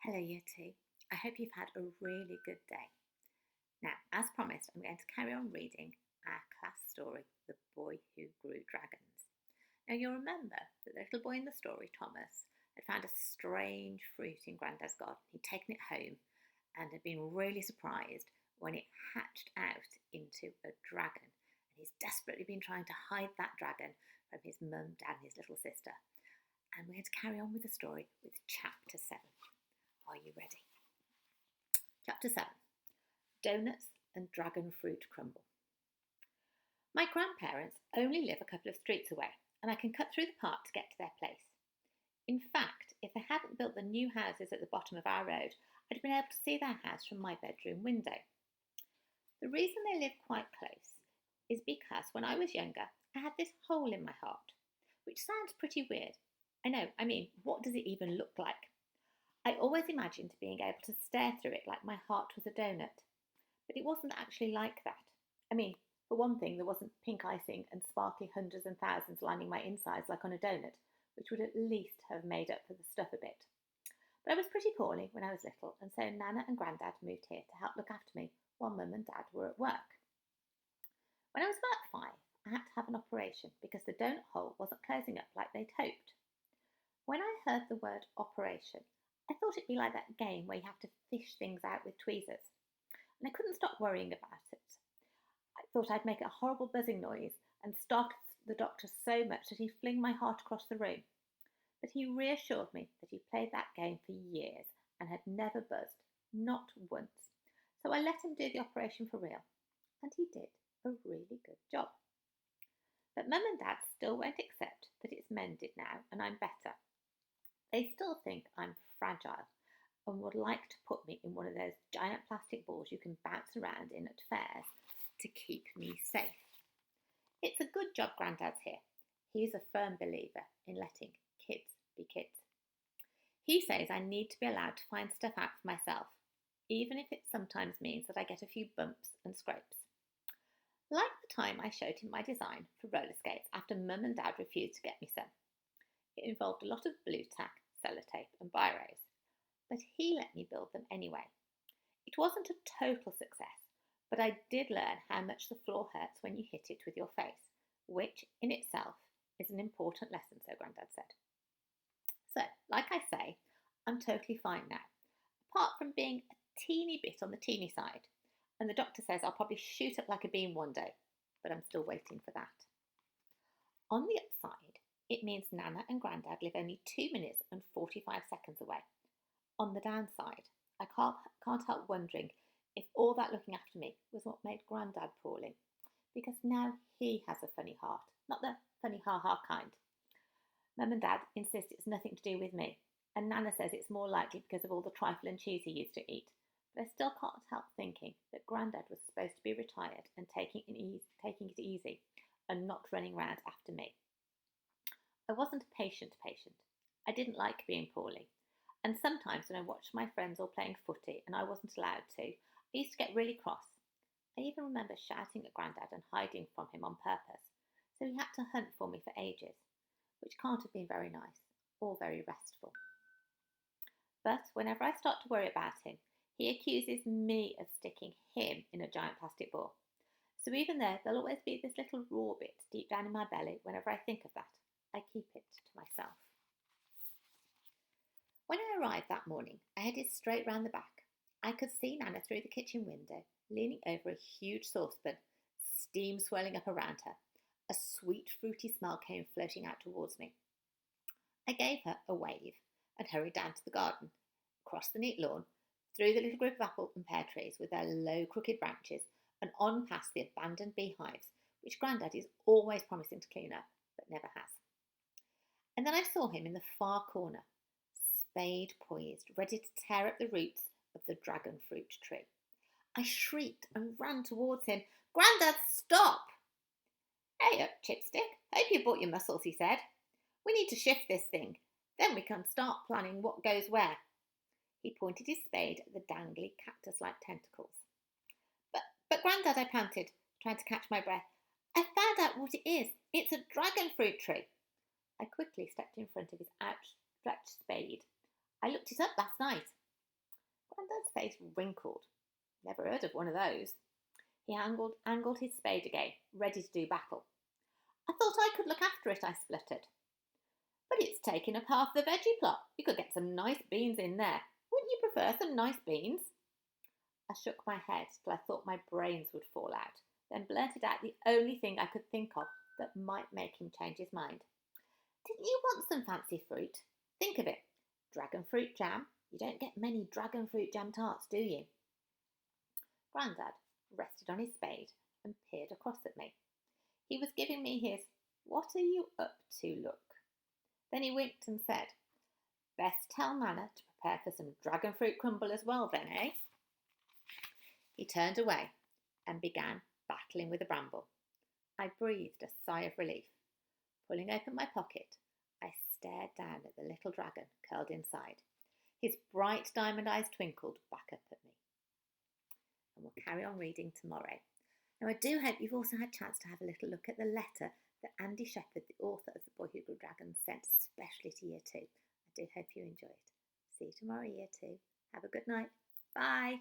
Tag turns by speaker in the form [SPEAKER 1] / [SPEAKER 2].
[SPEAKER 1] Hello, Year 2. I hope you've had a really good day. Now, as promised, I'm going to carry on reading our class story, The Boy Who Grew Dragons. Now, you'll remember that the little boy in the story, Thomas, had found a strange fruit in Grandad's garden. He'd taken it home and had been really surprised when it hatched out into a dragon. And he's desperately been trying to hide that dragon from his mum, dad, and his little sister. And we're going to carry on with the story with chapter 7. Are you ready? Chapter 7. Donuts and Dragon Fruit Crumble. My grandparents only live a couple of streets away, and I can cut through the park to get to their place. In fact, if they hadn't built the new houses at the bottom of our road, I'd been able to see their house from my bedroom window. The reason they live quite close is because when I was younger, I had this hole in my heart, which sounds pretty weird. I know, what does it even look like? I always imagined being able to stare through it like my heart was a donut, but it wasn't actually like that. For one thing, there wasn't pink icing and sparkly hundreds and thousands lining my insides like on a donut, which would at least have made up for the stuff a bit. But I was pretty poorly when I was little, and so Nana and Grandad moved here to help look after me while Mum and Dad were at work. When I was about 5, I had to have an operation because the donut hole wasn't closing up like they'd hoped. When I heard the word operation, I thought it'd be like that game where you have to fish things out with tweezers, and I couldn't stop worrying about it. I thought I'd make a horrible buzzing noise and startle the doctor so much that he'd fling my heart across the room. But he reassured me that he'd played that game for years and had never buzzed, not once. So I let him do the operation for real, and he did a really good job. But Mum and Dad still won't accept that it's mended now and I'm better. They still think I'm fragile and would like to put me in one of those giant plastic balls you can bounce around in at fairs to keep me safe. It's a good job Grandad's here. He's a firm believer in letting kids be kids. He says I need to be allowed to find stuff out for myself, even if it sometimes means that I get a few bumps and scrapes. Like the time I showed him my design for roller skates after Mum and Dad refused to get me some. It involved a lot of blue tack, sellotape and biros, but he let me build them anyway. It wasn't a total success, but I did learn how much the floor hurts when you hit it with your face, which in itself is an important lesson, so Grandad said. So, like I say, I'm totally fine now, apart from being a teeny bit on the teeny side, and the doctor says I'll probably shoot up like a beam one day, but I'm still waiting for that. On the upside, it means Nana and Grandad live only 2 minutes and 45 seconds away. On the downside, I can't help wondering if all that looking after me was what made Grandad poorly, because now he has a funny heart, not the funny ha-ha kind. Mum and Dad insist it's nothing to do with me, and Nana says it's more likely because of all the trifle and cheese he used to eat, but I still can't help thinking that Grandad was supposed to be retired and taking it easy and not running around after me. I wasn't a patient. I didn't like being poorly. And sometimes when I watched my friends all playing footy and I wasn't allowed to, I used to get really cross. I even remember shouting at Grandad and hiding from him on purpose, so he had to hunt for me for ages, which can't have been very nice or very restful. But whenever I start to worry about him, he accuses me of sticking him in a giant plastic ball. So even though there'll always be this little raw bit deep down in my belly whenever I think of that, I keep it to myself. When I arrived that morning, I headed straight round the back. I could see Nana through the kitchen window, leaning over a huge saucepan, steam swirling up around her. A sweet, fruity smell came floating out towards me. I gave her a wave and hurried down to the garden, across the neat lawn, through the little group of apple and pear trees with their low, crooked branches, and on past the abandoned beehives, which Grandad is always promising to clean up, but never has. And then I saw him in the far corner, spade poised, ready to tear up the roots of the dragon fruit tree. I shrieked and ran towards him. "Grandad, stop!" "Hey up, Chipstick. Hope you brought your muscles," he said. "We need to shift this thing. Then we can start planning what goes where." He pointed his spade at the dangly cactus-like tentacles. But Grandad," I panted, trying to catch my breath. "I found out what it is. It's a dragon fruit tree." I quickly stepped in front of his outstretched spade. "I looked it up last night. Grandad's face wrinkled. Never heard of one of those. He angled his spade again, ready to do battle. I thought I could look after it, I spluttered. But it's taking up half the veggie plot. You could get some nice beans in there. Wouldn't you prefer some nice beans? I shook my head till I thought my brains would fall out, then blurted out the only thing I could think of that might make him change his mind. Didn't you want some fancy fruit? Think of it. Dragon fruit jam. You don't get many dragon fruit jam tarts, do you? Grandad rested on his spade and peered across at me. He was giving me his "what are you up to" look. Then he winked and said, best tell Nana to prepare for some dragon fruit crumble as well then, eh? He turned away and began battling with a bramble. I breathed a sigh of relief. Pulling open my pocket, I stared down at the little dragon curled inside. His bright diamond eyes twinkled back up at me. And we'll carry on reading tomorrow. Now, I do hope you've also had a chance to have a little look at the letter that Andy Shepherd, the author of The Boy Who Grew Dragons, sent especially to Year 2. I do hope you enjoyed. See you tomorrow, Year 2. Have a good night. Bye.